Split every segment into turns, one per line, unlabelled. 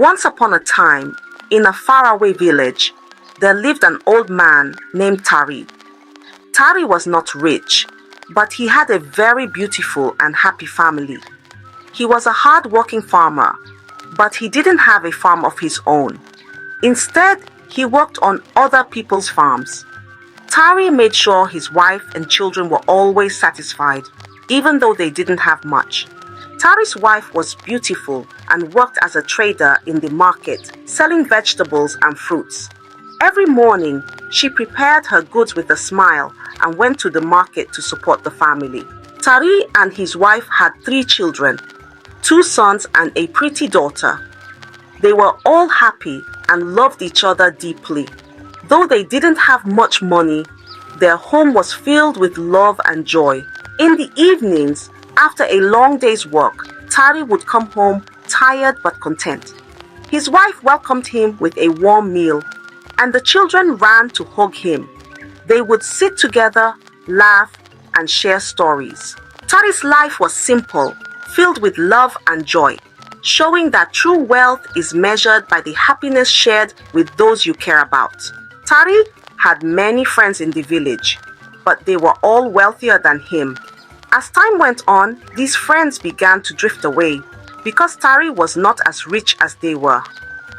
Once upon a time, in a faraway village, there lived an old man named Tari. Tari was not rich, but he had a very beautiful and happy family. He was a hard-working farmer, but he didn't have a farm of his own. Instead, he worked on other people's farms. Tari made sure his wife and children were always satisfied, even though they didn't have much. Tari's wife was beautiful and worked as a trader in the market, selling vegetables and fruits. Every morning, she prepared her goods with a smile and went to the market to support the family. Tari and his wife had 3 children, 2 sons and a pretty daughter. They were all happy and loved each other deeply. Though they didn't have much money, their home was filled with love and joy. In the evenings, after a long day's work, Tari would come home tired but content. His wife welcomed him with a warm meal, and the children ran to hug him. They would sit together, laugh, and share stories. Tari's life was simple, filled with love and joy, showing that true wealth is measured by the happiness shared with those you care about. Tari had many friends in the village, but they were all wealthier than him. As time went on, these friends began to drift away because Tari was not as rich as they were.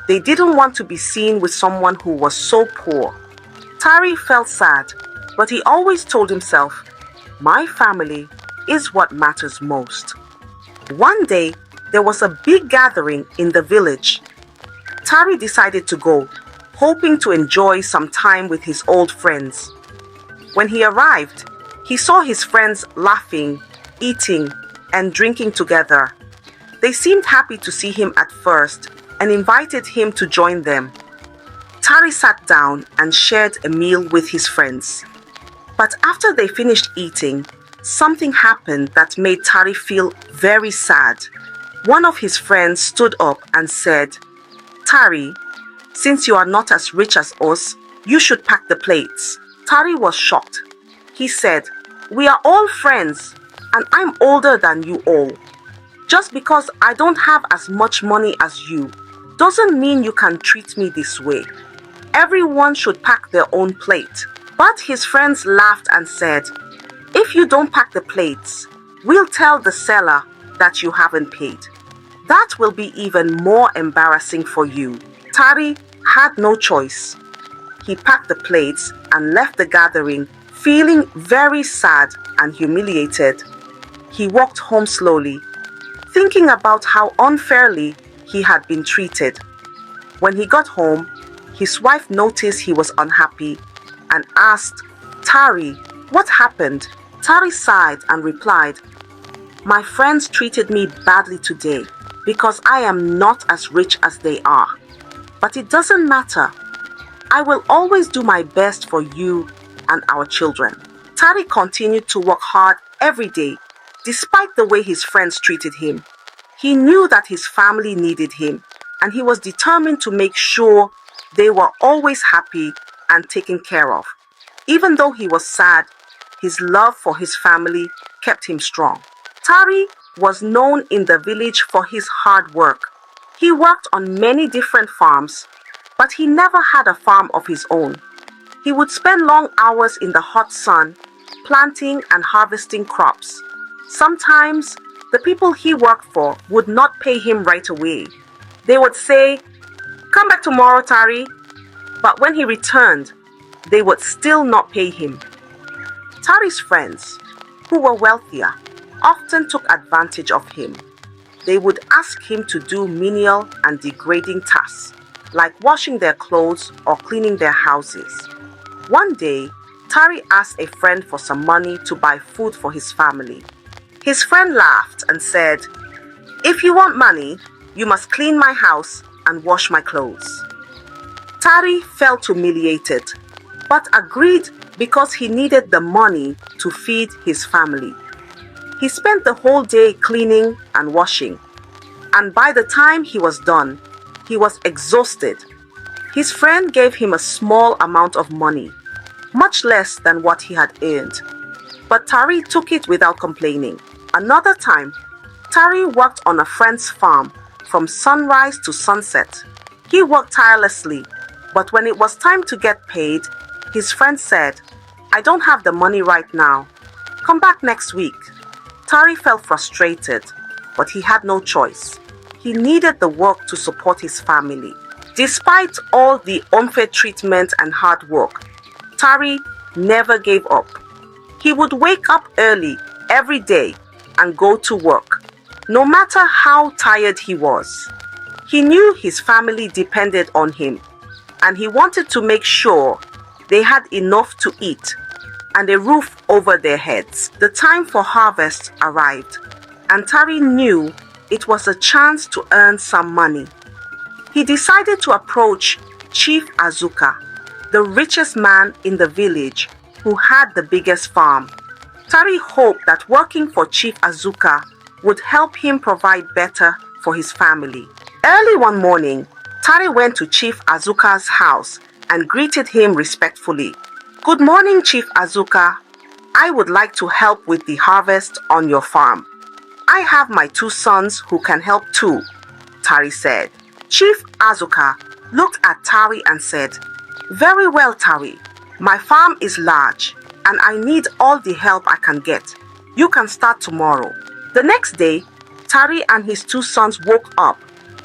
They didn't want to be seen with someone who was so poor. Tari felt sad, but he always told himself, "My family is what matters most." One day, there was a big gathering in the village. Tari decided to go, hoping to enjoy some time with his old friends. When he arrived, he saw his friends laughing, eating, and drinking together. They seemed happy to see him at first and invited him to join them. Tari sat down and shared a meal with his friends. But after they finished eating, something happened that made Tari feel very sad. One of his friends stood up and said, "Tari, since you are not as rich as us, you should pack the plates." Tari was shocked. He said, "We are all friends, and I'm older than you all. Just because I don't have as much money as you, doesn't mean you can treat me this way. Everyone should pack their own plate." But his friends laughed and said, "If you don't pack the plates, we'll tell the seller that you haven't paid. That will be even more embarrassing for you." Tari had no choice. He packed the plates and left the gathering feeling very sad and humiliated. He walked home slowly, thinking about how unfairly he had been treated. When he got home, his wife noticed he was unhappy and asked, "Tari, what happened?" Tari sighed and replied, "My friends treated me badly today because I am not as rich as they are. But it doesn't matter. I will always do my best for you and our children." Tari continued to work hard every day, despite the way his friends treated him. He knew that his family needed him, and he was determined to make sure they were always happy and taken care of. Even though he was sad, his love for his family kept him strong. Tari was known in the village for his hard work. He worked on many different farms, but he never had a farm of his own. He would spend long hours in the hot sun, planting and harvesting crops. Sometimes, the people he worked for would not pay him right away. They would say, "Come back tomorrow, Tari." But when he returned, they would still not pay him. Tari's friends, who were wealthier, often took advantage of him. They would ask him to do menial and degrading tasks, like washing their clothes or cleaning their houses. One day, Tari asked a friend for some money to buy food for his family. His friend laughed and said, "If you want money, you must clean my house and wash my clothes." Tari felt humiliated, but agreed because he needed the money to feed his family. He spent the whole day cleaning and washing, and by the time he was done, he was exhausted. His friend gave him a small amount of money, much less than what he had earned. But Tari took it without complaining. Another time, Tari worked on a friend's farm from sunrise to sunset. He worked tirelessly, but when it was time to get paid, his friend said, "I don't have the money right now. Come back next week." Tari felt frustrated, but he had no choice. He needed the work to support his family. Despite all the unfair treatment and hard work, Tari never gave up. He would wake up early every day and go to work, no matter how tired he was. He knew his family depended on him, and he wanted to make sure they had enough to eat and a roof over their heads. The time for harvest arrived, and Tari knew it was a chance to earn some money. He decided to approach Chief Azuka, the richest man in the village who had the biggest farm. Tari hoped that working for Chief Azuka would help him provide better for his family. Early one morning, Tari went to Chief Azuka's house and greeted him respectfully. "Good morning, Chief Azuka. I would like to help with the harvest on your farm. I have my 2 sons who can help too," Tari said. Chief Azuka looked at Tari and said, "Very well, Tari. My farm is large and I need all the help I can get. You can start tomorrow." The next day, Tari and his 2 sons woke up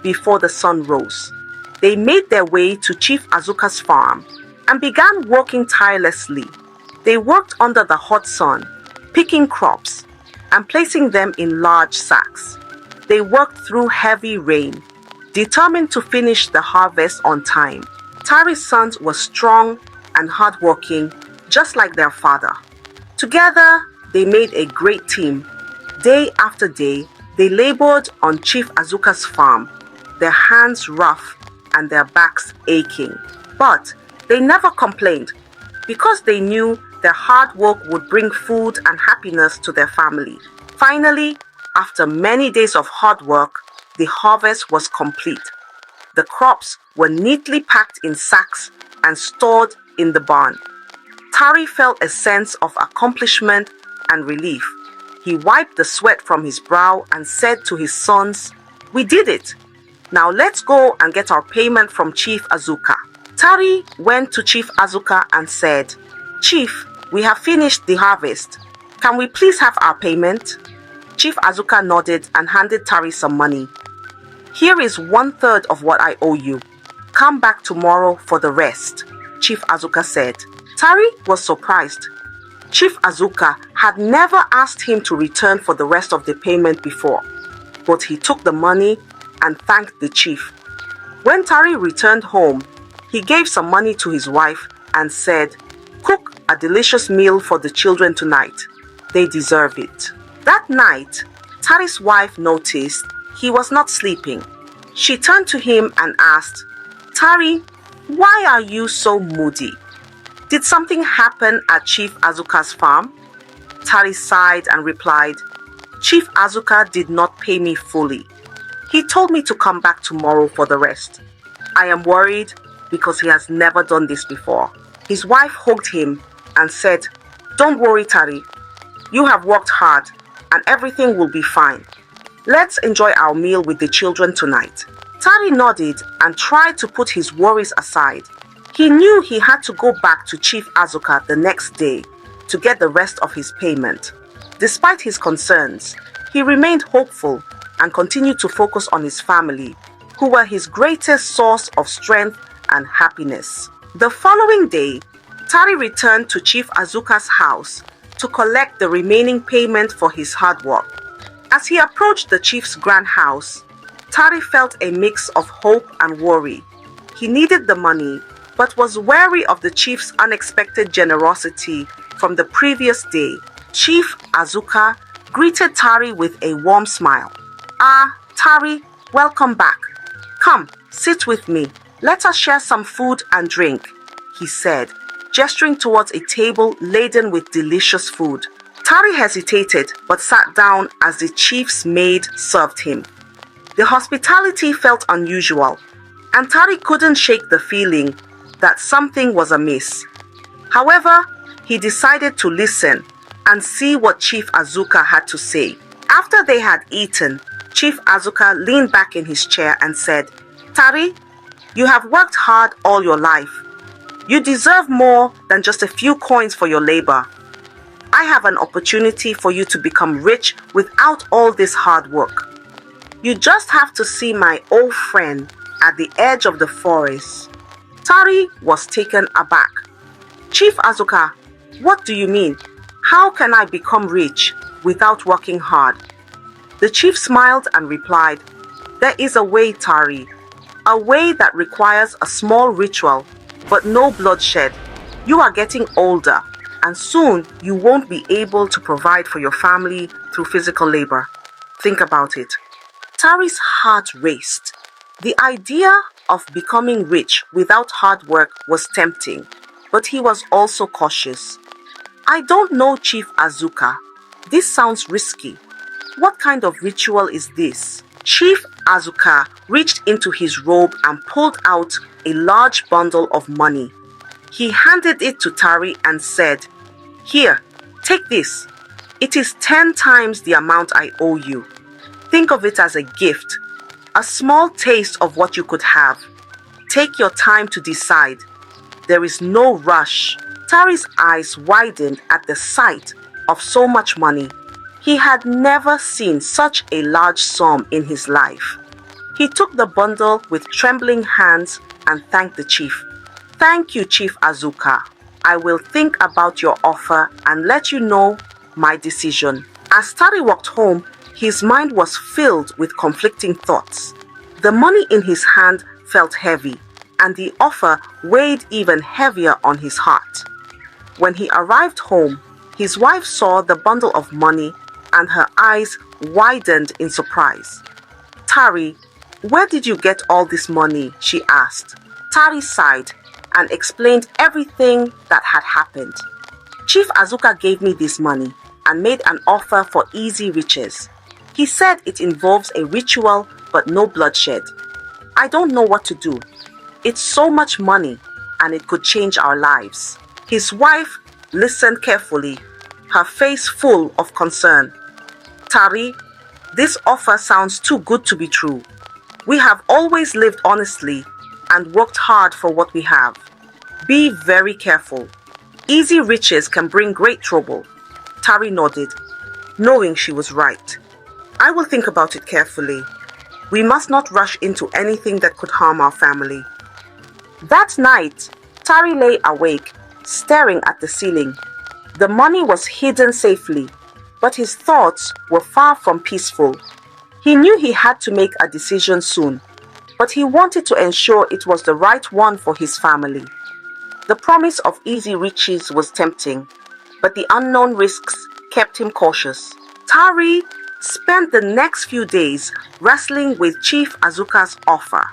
before the sun rose. They made their way to Chief Azuka's farm and began working tirelessly. They worked under the hot sun, picking crops and placing them in large sacks. They worked through heavy rain, determined to finish the harvest on time. Tari's sons were strong and hardworking, just like their father. Together, they made a great team. Day after day, they labored on Chief Azuka's farm, their hands rough and their backs aching. But they never complained because they knew their hard work would bring food and happiness to their family. Finally, after many days of hard work, the harvest was complete. The crops were neatly packed in sacks and stored in the barn. Tari felt a sense of accomplishment and relief. He wiped the sweat from his brow and said to his sons, "We did it. Now let's go and get our payment from Chief Azuka." Tari went to Chief Azuka and said, "Chief, we have finished the harvest. Can we please have our payment?" Chief Azuka nodded and handed Tari some money. "Here is 1/3 of what I owe you. Come back tomorrow for the rest," Chief Azuka said. Tari was surprised. Chief Azuka had never asked him to return for the rest of the payment before, but he took the money and thanked the chief. When Tari returned home, he gave some money to his wife and said, "Cook a delicious meal for the children tonight. They deserve it." That night, Tari's wife noticed he was not sleeping. She turned to him and asked, "Tari, why are you so moody? Did something happen at Chief Azuka's farm?" Tari sighed and replied, "Chief Azuka did not pay me fully. He told me to come back tomorrow for the rest. I am worried because he has never done this before." His wife hugged him and said, "Don't worry, Tari. You have worked hard and everything will be fine. Let's enjoy our meal with the children tonight." Tari nodded and tried to put his worries aside. He knew he had to go back to Chief Azuka the next day to get the rest of his payment. Despite his concerns, he remained hopeful and continued to focus on his family, who were his greatest source of strength and happiness. The following day, Tari returned to Chief Azuka's house to collect the remaining payment for his hard work. As he approached the chief's grand house, Tari felt a mix of hope and worry. He needed the money, but was wary of the chief's unexpected generosity from the previous day. Chief Azuka greeted Tari with a warm smile. "Ah, Tari, welcome back. Come, sit with me. Let us share some food and drink," he said, gesturing towards a table laden with delicious food. Tari hesitated but sat down as the chief's maid served him. The hospitality felt unusual, and Tari couldn't shake the feeling that something was amiss. However, he decided to listen and see what Chief Azuka had to say. After they had eaten, Chief Azuka leaned back in his chair and said, "Tari, you have worked hard all your life. You deserve more than just a few coins for your labor. I have an opportunity for you to become rich without all this hard work. You just have to see my old friend at the edge of the forest." Tari was taken aback. "Chief Azuka, what do you mean? How can I become rich without working hard?" The chief smiled and replied, "There is a way, Tari. A way that requires a small ritual, but no bloodshed. You are getting older, and soon you won't be able to provide for your family through physical labor. Think about it." Tari's heart raced. The idea of becoming rich without hard work was tempting, but he was also cautious. "I don't know, Chief Azuka. This sounds risky. What kind of ritual is this?" Chief Azuka reached into his robe and pulled out a large bundle of money. He handed it to Tari and said, "Here, take this. It is 10 times the amount I owe you. Think of it as a gift, a small taste of what you could have. Take your time to decide. There is no rush." Tari's eyes widened at the sight of so much money. He had never seen such a large sum in his life. He took the bundle with trembling hands and thanked the chief. "Thank you, Chief Azuka. I will think about your offer and let you know my decision." As Tari walked home, his mind was filled with conflicting thoughts. The money in his hand felt heavy, and the offer weighed even heavier on his heart. When he arrived home, his wife saw the bundle of money and her eyes widened in surprise. "Tari, where did you get all this money?" she asked. Tari sighed and explained everything that had happened. "Chief Azuka gave me this money and made an offer for easy riches. He said it involves a ritual but no bloodshed. I don't know what to do. It's so much money and it could change our lives." His wife listened carefully, her face full of concern. "Tari, this offer sounds too good to be true. We have always lived honestly and worked hard for what we have. Be very careful. Easy riches can bring great trouble." Tari nodded, knowing she was right. "I will think about it carefully. We must not rush into anything that could harm our family." That night, Tari lay awake, staring at the ceiling. The money was hidden safely, but his thoughts were far from peaceful. He knew he had to make a decision soon, but he wanted to ensure it was the right one for his family. The promise of easy riches was tempting, but the unknown risks kept him cautious. Tari spent the next few days wrestling with Chief Azuka's offer.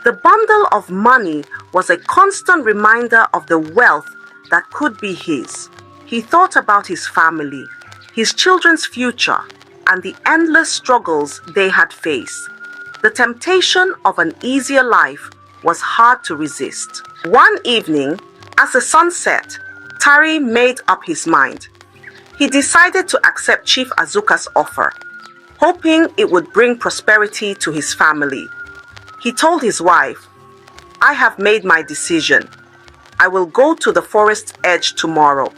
The bundle of money was a constant reminder of the wealth that could be his. He thought about his family, his children's future, and the endless struggles they had faced. The temptation of an easier life was hard to resist. One evening, as the sun set, Tari made up his mind. He decided to accept Chief Azuka's offer, hoping it would bring prosperity to his family. He told his wife, "I have made my decision. I will go to the forest edge tomorrow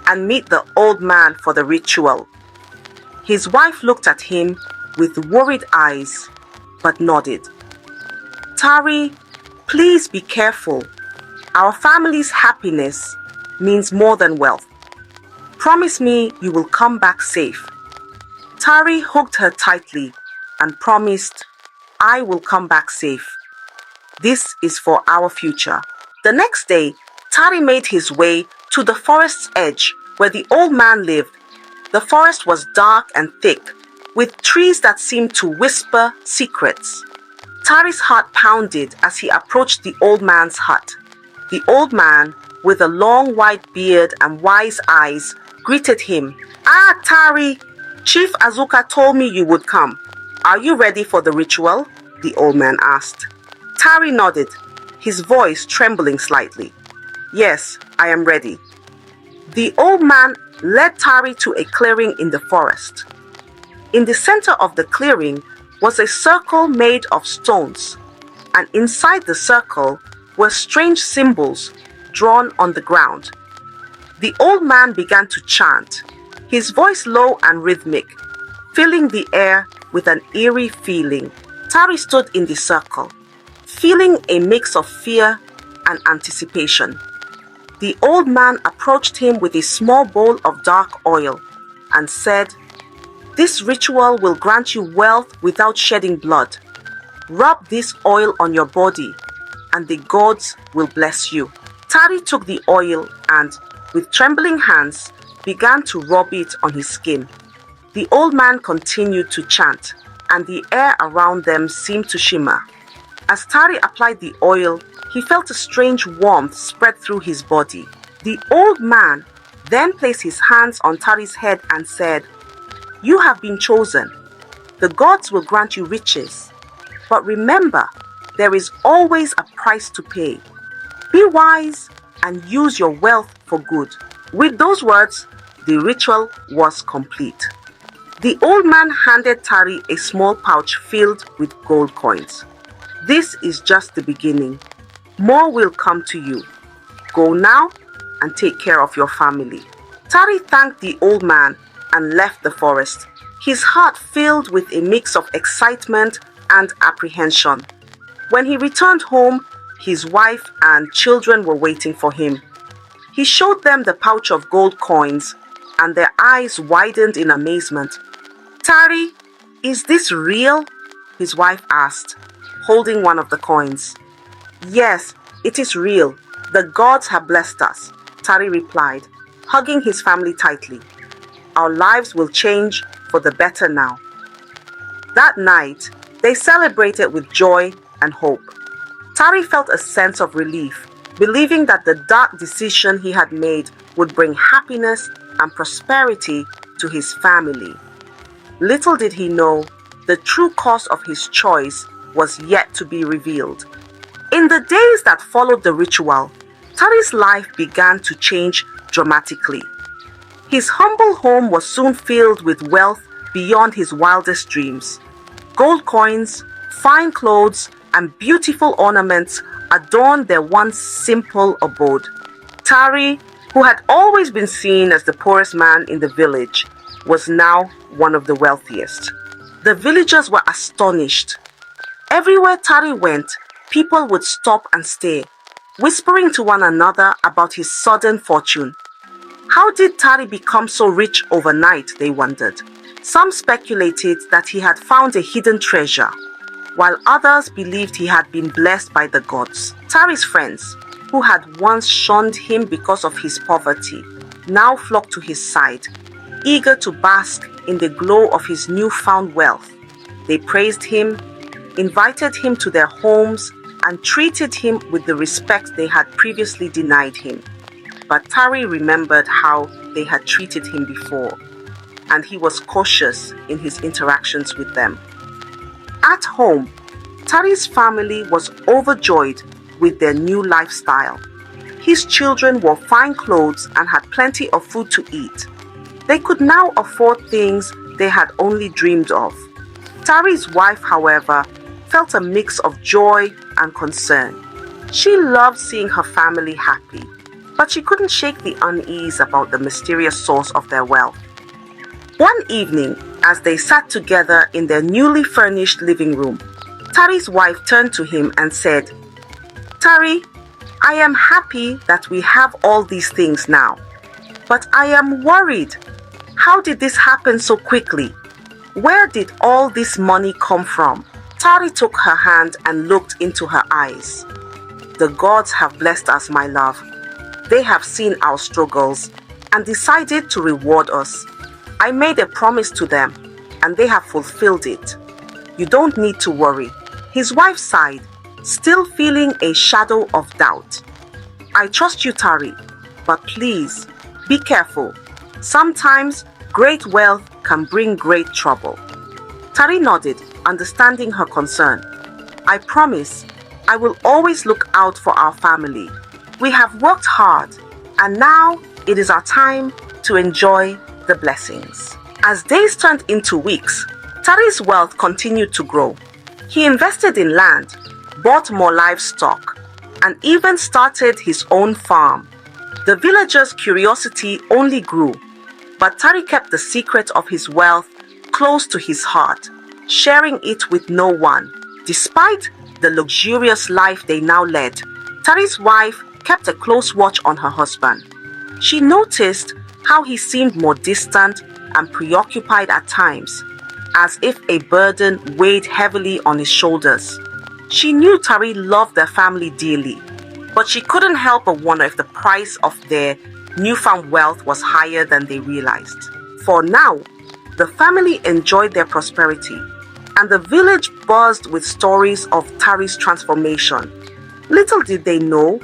and meet the old man for the ritual." His wife looked at him with worried eyes, but nodded. "Tari, please be careful. Our family's happiness means more than wealth. Promise me you will come back safe." Tari hugged her tightly and promised, "I will come back safe. This is for our future." The next day, Tari made his way to the forest's edge where the old man lived. The forest was dark and thick, with trees that seemed to whisper secrets. Tari's heart pounded as he approached the old man's hut. The old man, with a long white beard and wise eyes, greeted him. "Ah, Tari! Chief Azuka told me you would come. Are you ready for the ritual?" the old man asked. Tari nodded, his voice trembling slightly. "Yes, I am ready." The old man led Tari to a clearing in the forest. In the center of the clearing was a circle made of stones, and inside the circle were strange symbols drawn on the ground. The old man began to chant, his voice low and rhythmic, filling the air with an eerie feeling. Tari stood in the circle, feeling a mix of fear and anticipation. The old man approached him with a small bowl of dark oil and said, "This ritual will grant you wealth without shedding blood. Rub this oil on your body, and the gods will bless you." Tari took the oil and, with trembling hands, began to rub it on his skin. The old man continued to chant, and the air around them seemed to shimmer. As Tari applied the oil, he felt a strange warmth spread through his body. The old man then placed his hands on Tari's head and said, "You have been chosen. The gods will grant you riches. But remember, there is always a price to pay. Be wise and use your wealth for good." With those words, the ritual was complete. The old man handed Tari a small pouch filled with gold coins. "This is just the beginning. More will come to you. Go now and take care of your family." Tari thanked the old man and left the forest, his heart filled with a mix of excitement and apprehension. When he returned home, his wife and children were waiting for him. He showed them the pouch of gold coins, and their eyes widened in amazement. "Tari, is this real?" his wife asked, holding one of the coins. "Yes, it is real. The gods have blessed us," Tari replied, hugging his family tightly. "Our lives will change for the better now." That night, they celebrated with joy and hope. Tari felt a sense of relief, believing that the dark decision he had made would bring happiness and prosperity to his family. Little did he know, the true cause of his choice was yet to be revealed. In the days that followed the ritual, Tari's life began to change dramatically. His humble home was soon filled with wealth beyond his wildest dreams. Gold coins, fine clothes, and beautiful ornaments adorned their once simple abode. Tari, who had always been seen as the poorest man in the village, was now one of the wealthiest. The villagers were astonished. Everywhere Tari went, people would stop and stare, whispering to one another about his sudden fortune. How did Tari become so rich overnight, they wondered. Some speculated that he had found a hidden treasure, while others believed he had been blessed by the gods. Tari's friends, who had once shunned him because of his poverty, now flocked to his side, eager to bask in the glow of his newfound wealth. They praised him, invited him to their homes, and treated him with the respect they had previously denied him. But Tari remembered how they had treated him before, and he was cautious in his interactions with them. At home, Tari's family was overjoyed with their new lifestyle. His children wore fine clothes and had plenty of food to eat. They could now afford things they had only dreamed of. Tari's wife, however, felt a mix of joy and concern. She loved seeing her family happy, but she couldn't shake the unease about the mysterious source of their wealth. One evening, as they sat together in their newly furnished living room, Tari's wife turned to him and said, "Tari, I am happy that we have all these things now, but I am worried. How did this happen so quickly? Where did all this money come from?" Tari took her hand and looked into her eyes. "The gods have blessed us, my love. They have seen our struggles and decided to reward us. I made a promise to them, and they have fulfilled it. You don't need to worry." His wife sighed, still feeling a shadow of doubt. "I trust you, Tari, but please, be careful. Sometimes great wealth can bring great trouble." Tari nodded, understanding her concern. "I promise I will always look out for our family. We have worked hard, and now it is our time to enjoy the blessings." As days turned into weeks, Tari's wealth continued to grow. He invested in land, bought more livestock, and even started his own farm. The villagers' curiosity only grew, but Tari kept the secret of his wealth close to his heart, sharing it with no one. Despite the luxurious life they now led, Tari's wife kept a close watch on her husband. She noticed how he seemed more distant and preoccupied at times, as if a burden weighed heavily on his shoulders. She knew Tari loved their family dearly, but she couldn't help but wonder if the price of their newfound wealth was higher than they realized. For now, the family enjoyed their prosperity, and the village buzzed with stories of Tari's transformation. Little did they know,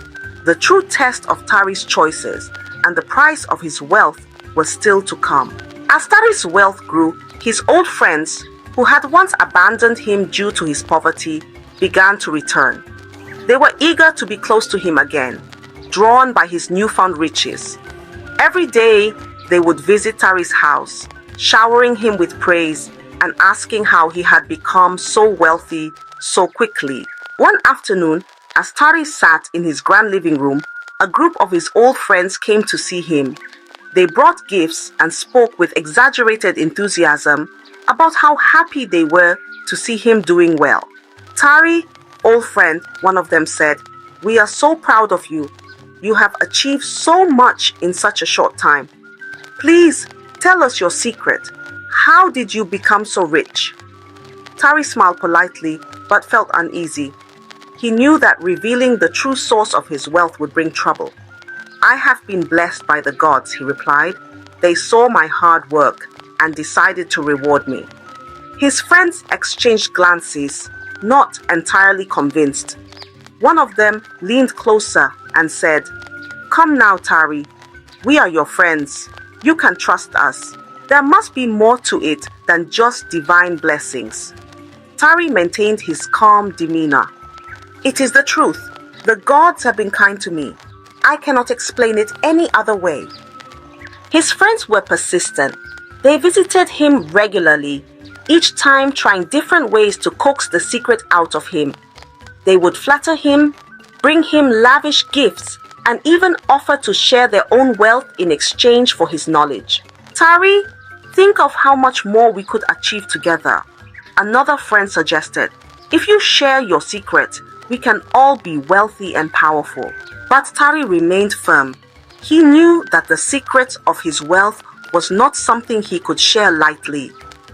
the true test of Tari's choices and the price of his wealth was still to come. As Tari's wealth grew, his old friends, who had once abandoned him due to his poverty, began to return. They were eager to be close to him again, drawn by his newfound riches. Every day, they would visit Tari's house, showering him with praise and asking how he had become so wealthy so quickly. One afternoon, as Tari sat in his grand living room, a group of his old friends came to see him. They brought gifts and spoke with exaggerated enthusiasm about how happy they were to see him doing well. "Tari, old friend," one of them said, "we are so proud of you. You have achieved so much in such a short time. Please tell us your secret. How did you become so rich?" Tari smiled politely but felt uneasy. He knew that revealing the true source of his wealth would bring trouble. "I have been blessed by the gods," he replied. "They saw my hard work and decided to reward me." His friends exchanged glances, not entirely convinced. One of them leaned closer and said, "Come now, Tari. We are your friends. You can trust us. There must be more to it than just divine blessings." Tari maintained his calm demeanor. "It is the truth. The gods have been kind to me. I cannot explain it any other way." His friends were persistent. They visited him regularly, each time trying different ways to coax the secret out of him. They would flatter him, bring him lavish gifts, and even offer to share their own wealth in exchange for his knowledge. "Tari, think of how much more we could achieve together," another friend suggested. "If you share your secret, we can all be wealthy and powerful." But Tari remained firm. He knew that the secret of his wealth was not something he could share lightly.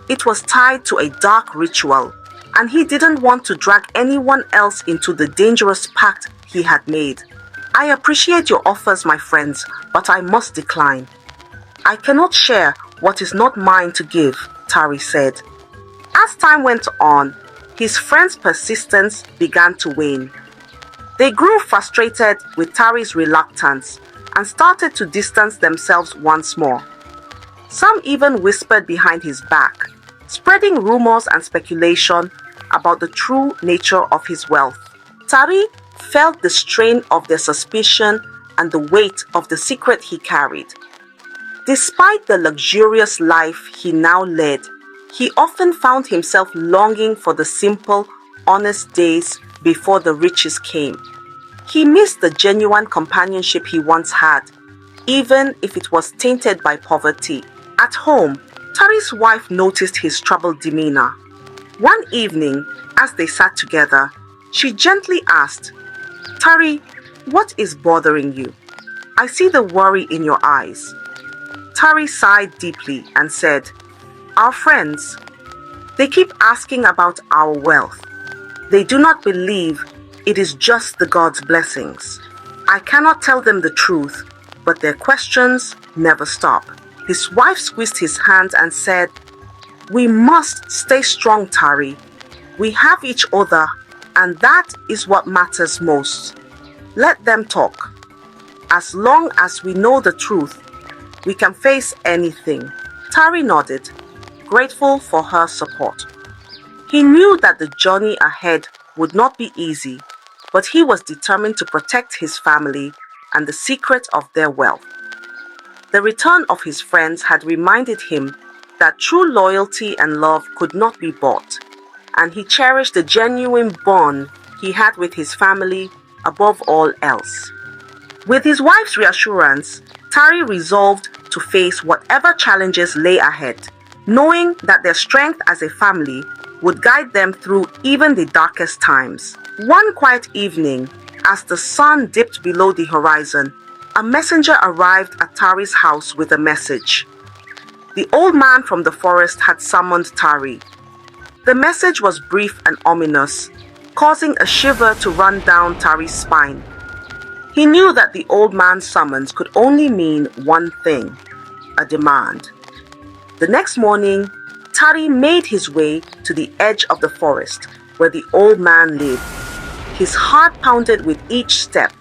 It was tied to a dark ritual, and he didn't want to drag anyone else into the dangerous pact he had made. "I appreciate your offers, my friends, but I must decline. I cannot share what is not mine to give," Tari said. As time went on, his friends' persistence began to wane. They grew frustrated with Tari's reluctance and started to distance themselves once more. Some even whispered behind his back, spreading rumors and speculation about the true nature of his wealth. Tari felt the strain of their suspicion and the weight of the secret he carried. Despite the luxurious life he now led, he often found himself longing for the simple, honest days before the riches came. He missed the genuine companionship he once had, even if it was tainted by poverty. At home, Tari's wife noticed his troubled demeanor. One evening, as they sat together, she gently asked, "Tari, what is bothering you? I see the worry in your eyes." Tari sighed deeply and said, "Our friends, they keep asking about our wealth. They do not believe it is just the God's blessings. I cannot tell them the truth, but their questions never stop." His wife squeezed his hand and said, "We must stay strong, Tari. We have each other, and that is what matters most. Let them talk. As long as we know the truth, we can face anything." Tari nodded, grateful for her support. He knew that the journey ahead would not be easy, but he was determined to protect his family and the secret of their wealth. The return of his friends had reminded him that the secret of his wealth was not in his possession, but in his that true loyalty and love could not be bought, and he cherished the genuine bond he had with his family above all else. With his wife's reassurance, Tari resolved to face whatever challenges lay ahead, knowing that their strength as a family would guide them through even the darkest times. One quiet evening, as the sun dipped below the horizon, a messenger arrived at Tari's house with a message. The old man from the forest had summoned Tari. The message was brief and ominous, causing a shiver to run down Tari's spine. He knew that the old man's summons could only mean one thing: a demand. The next morning, Tari made his way to the edge of the forest where the old man lived. His heart pounded with each step,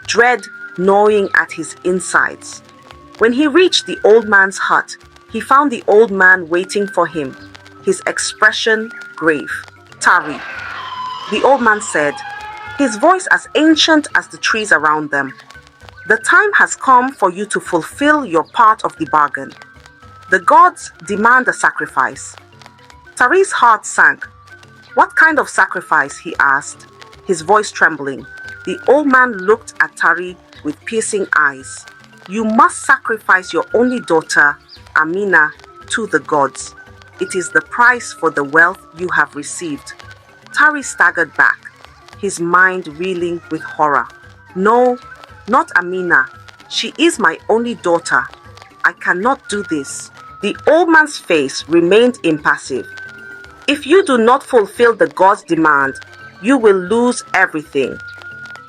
dread gnawing at his insides. When he reached the old man's hut, he found the old man waiting for him, his expression grave. "Tari," the old man said, his voice as ancient as the trees around them. "The time has come for you to fulfill your part of the bargain. The gods demand a sacrifice." Tari's heart sank. "What kind of sacrifice?" he asked, his voice trembling. The old man looked at Tari with piercing eyes. "You must sacrifice your only daughter, Amina, to the gods. It is the price for the wealth you have received." Tari staggered back, his mind reeling with horror. "No, not Amina. She is my only daughter. I cannot do this." The old man's face remained impassive. "If you do not fulfill the god's demand, you will lose everything: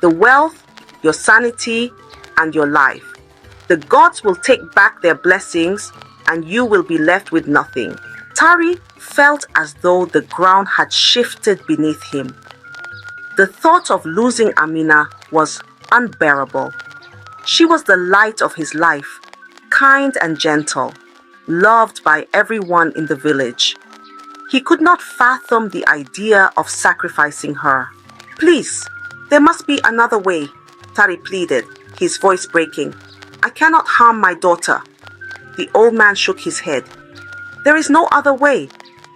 the wealth, your sanity, and your life. The gods will take back their blessings, and you will be left with nothing." Tari felt as though the ground had shifted beneath him. The thought of losing Amina was unbearable. She was the light of his life, kind and gentle, loved by everyone in the village. He could not fathom the idea of sacrificing her. "Please, there must be another way," Tari pleaded, his voice breaking. "I cannot harm my daughter." The old man shook his head. "There is no other way.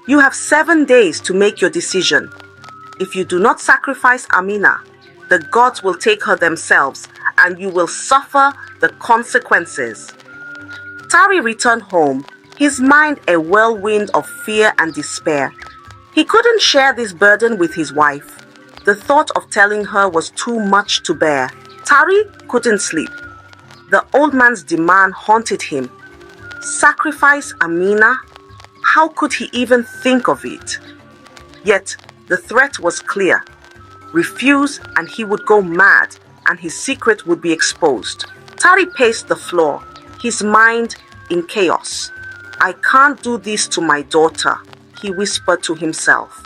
You have 7 days to make your decision. If you do not sacrifice Amina, the gods will take her themselves, and you will suffer the consequences." Tari returned home, his mind a whirlwind of fear and despair. He couldn't share this burden with his wife. The thought of telling her was too much to bear. Tari couldn't sleep. The old man's demand haunted him. Sacrifice Amina? How could he even think of it? Yet the threat was clear. Refuse and he would go mad, and his secret would be exposed. Tari paced the floor, his mind in chaos. "I can't do this to my daughter," he whispered to himself.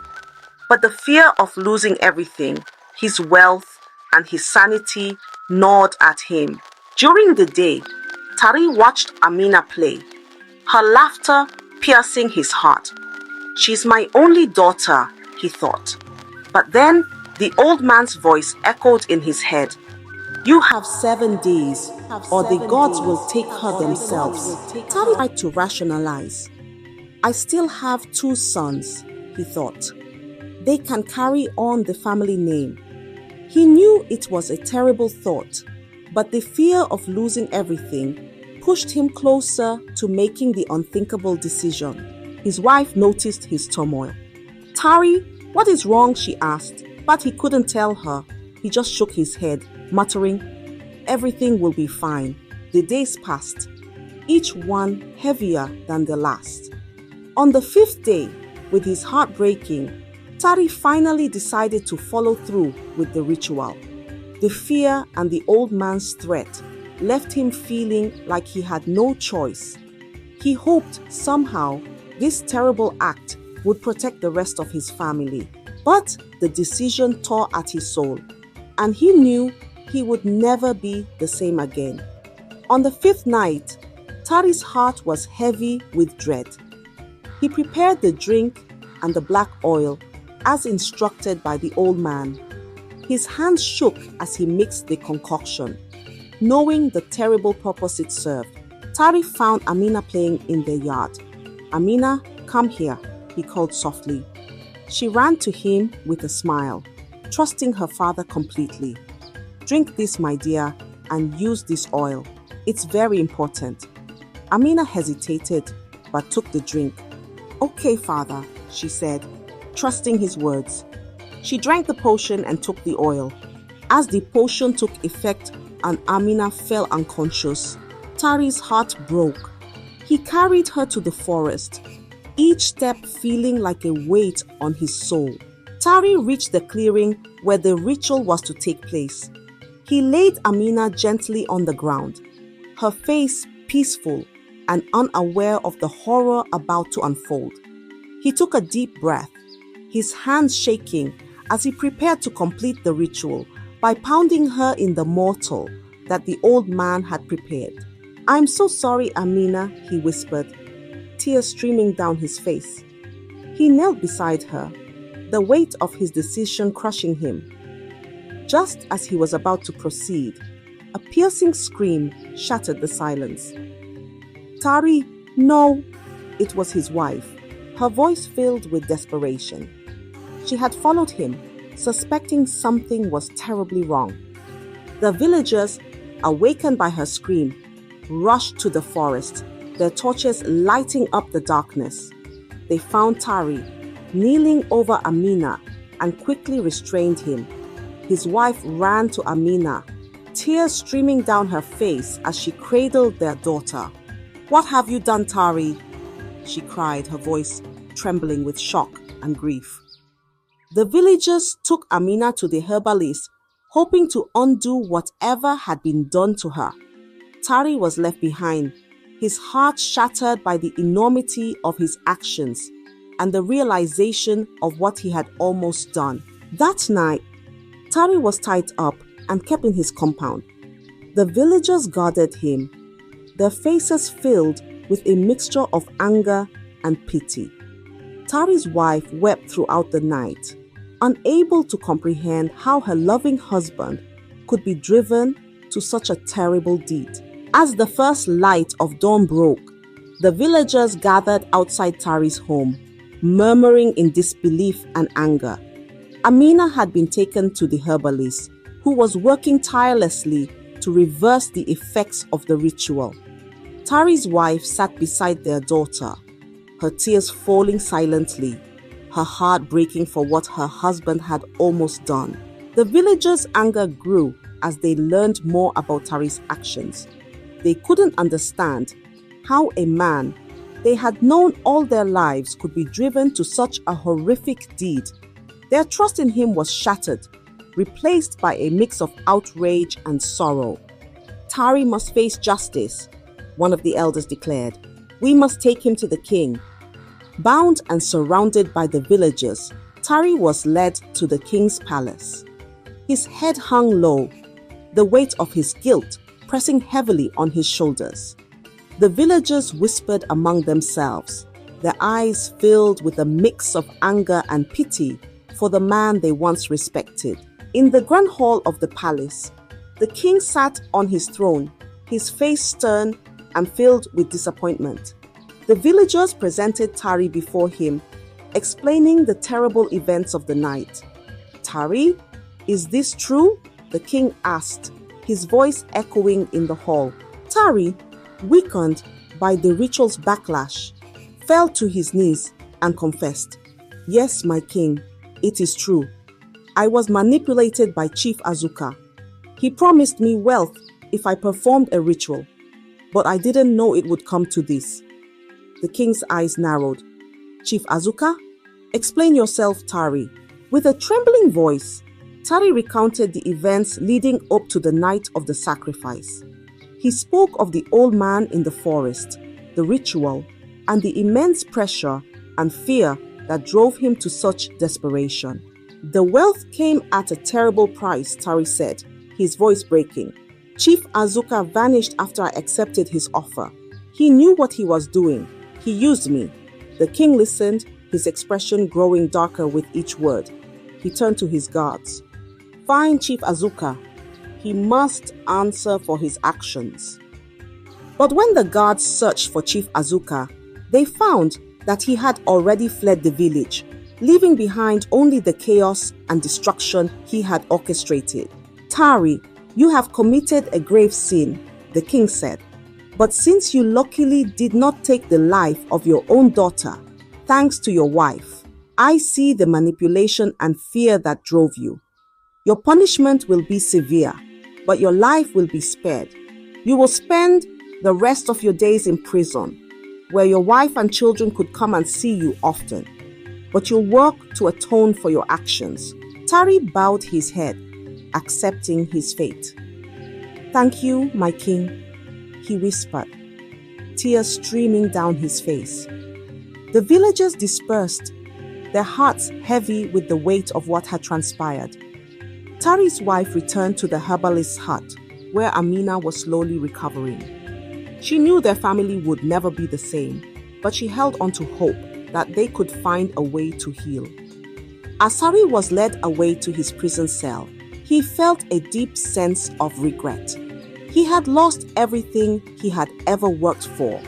But the fear of losing everything, his wealth and his sanity, gnawed at him. During the day, Tari watched Amina play, her laughter piercing his heart. "She's my only daughter," he thought. But then the old man's voice echoed in his head. "You have 7 days, or the gods will take her themselves." Tari tried to rationalize. "I still have 2 sons," he thought. "They can carry on the family name." He knew it was a terrible thought, but the fear of losing everything pushed him closer to making the unthinkable decision. His wife noticed his turmoil. "Tari, what is wrong?" she asked, but he couldn't tell her. He just shook his head, muttering, "Everything will be fine." The days passed, each one heavier than the last. On the 5th day, with his heart breaking, Tari finally decided to follow through with the ritual. The fear and the old man's threat left him feeling like he had no choice. He hoped somehow this terrible act would protect the rest of his family. But the decision tore at his soul, and he knew he would never be the same again. On the 5th night, Tari's heart was heavy with dread. He prepared the drink and the black oil as instructed by the old man. His hands shook as he mixed the concoction, knowing the terrible purpose it served. Tari found Amina playing in the yard. "Amina, come here," he called softly. She ran to him with a smile, trusting her father completely. "Drink this, my dear, and use this oil. It's very important." Amina hesitated, but took the drink. "Okay, father," she said, trusting his words. She drank the potion and took the oil. As the potion took effect and Amina fell unconscious, Tari's heart broke. He carried her to the forest, each step feeling like a weight on his soul. Tari reached the clearing where the ritual was to take place. He laid Amina gently on the ground, her face peaceful and unaware of the horror about to unfold. He took a deep breath, his hands shaking as he prepared to complete the ritual by pounding her in the mortar that the old man had prepared. "I'm so sorry, Amina," he whispered, tears streaming down his face. He knelt beside her, the weight of his decision crushing him. Just as he was about to proceed, a piercing scream shattered the silence. "Tari, no!" It was his wife, her voice filled with desperation. She had followed him, suspecting something was terribly wrong. The villagers, awakened by her scream, rushed to the forest, their torches lighting up the darkness. They found Tari, kneeling over Amina, and quickly restrained him. His wife ran to Amina, tears streaming down her face as she cradled their daughter. "What have you done, Tari?" she cried, her voice trembling with shock and grief. The villagers took Amina to the herbalist, hoping to undo whatever had been done to her. Tari was left behind, his heart shattered by the enormity of his actions and the realization of what he had almost done. That night, Tari was tied up and kept in his compound. The villagers guarded him, their faces filled with a mixture of anger and pity. Tari's wife wept throughout the night, unable to comprehend how her loving husband could be driven to such a terrible deed. As the first light of dawn broke, the villagers gathered outside Tari's home, murmuring in disbelief and anger. Amina had been taken to the herbalist, who was working tirelessly to reverse the effects of the ritual. Tari's wife sat beside their daughter, her tears falling silently, her heart breaking for what her husband had almost done. The villagers' anger grew as they learned more about Tari's actions. They couldn't understand how a man they had known all their lives could be driven to such a horrific deed. Their trust in him was shattered, replaced by a mix of outrage and sorrow. "Tari must face justice," one of the elders declared. "We must take him to the king." Bound and surrounded by the villagers, Tari was led to the king's palace. His head hung low, the weight of his guilt pressing heavily on his shoulders. The villagers whispered among themselves, their eyes filled with a mix of anger and pity for the man they once respected. In the grand hall of the palace, the king sat on his throne, his face stern and filled with disappointment. The villagers presented Tari before him, explaining the terrible events of the night. "Tari, is this true?" the king asked, his voice echoing in the hall. Tari, weakened by the ritual's backlash, fell to his knees and confessed, "Yes, my king, it is true. I was manipulated by Chief Azuka. He promised me wealth if I performed a ritual, but I didn't know it would come to this." The king's eyes narrowed. "Chief Azuka? Explain yourself, Tari." With a trembling voice, Tari recounted the events leading up to the night of the sacrifice. He spoke of the old man in the forest, the ritual, and the immense pressure and fear that drove him to such desperation. "The wealth came at a terrible price," Tari said, his voice breaking. "Chief Azuka vanished after I accepted his offer. He knew what he was doing. He used me." The king listened, his expression growing darker with each word. He turned to his guards. "Find Chief Azuka. He must answer for his actions." But when the guards searched for Chief Azuka, they found that he had already fled the village, leaving behind only the chaos and destruction he had orchestrated. "Tari, you have committed a grave sin," the king said. "But since you luckily did not take the life of your own daughter, thanks to your wife, I see the manipulation and fear that drove you. Your punishment will be severe, but your life will be spared. You will spend the rest of your days in prison, where your wife and children could come and see you often, but you'll work to atone for your actions." Tari bowed his head, accepting his fate. "Thank you, my king," he whispered, tears streaming down his face. The villagers dispersed, their hearts heavy with the weight of what had transpired. Tari's wife returned to the herbalist's hut, where Amina was slowly recovering. She knew their family would never be the same, but she held on to hope that they could find a way to heal. As Tari was led away to his prison cell, he felt a deep sense of regret. He had lost everything he had ever worked for,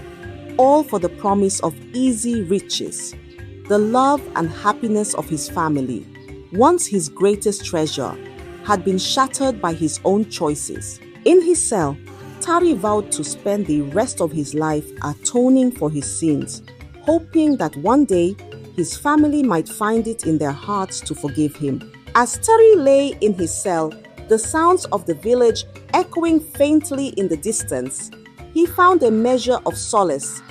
all for the promise of easy riches, the love and happiness of his family, once his greatest treasure, had been shattered by his own choices. In his cell, Tari vowed to spend the rest of his life atoning for his sins, hoping that one day his family might find it in their hearts to forgive him. As Tari lay in his cell, the sounds of the village echoing faintly in the distance, he found a measure of solace.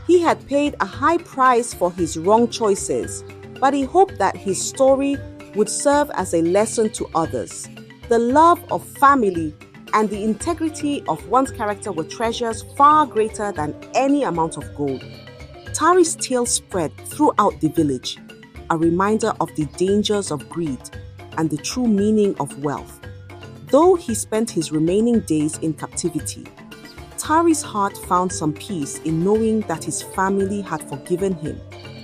He had paid a high price for his wrong choices, but he hoped that his story would serve as a lesson to others. The love of family and the integrity of one's character were treasures far greater than any amount of gold. Tari's tale spread throughout the village, a reminder of the dangers of greed and the true meaning of wealth. Though he spent his remaining days in captivity, Tari's heart found some peace in knowing that his family had forgiven him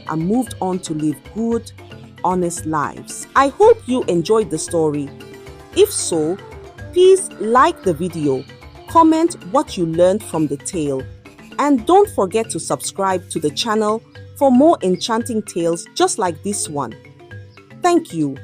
and moved on to live good, honest lives. I hope you enjoyed the story. If so, please like the video, comment what you learned from the tale, and don't forget to subscribe to the channel for more enchanting tales just like this one. Thank you.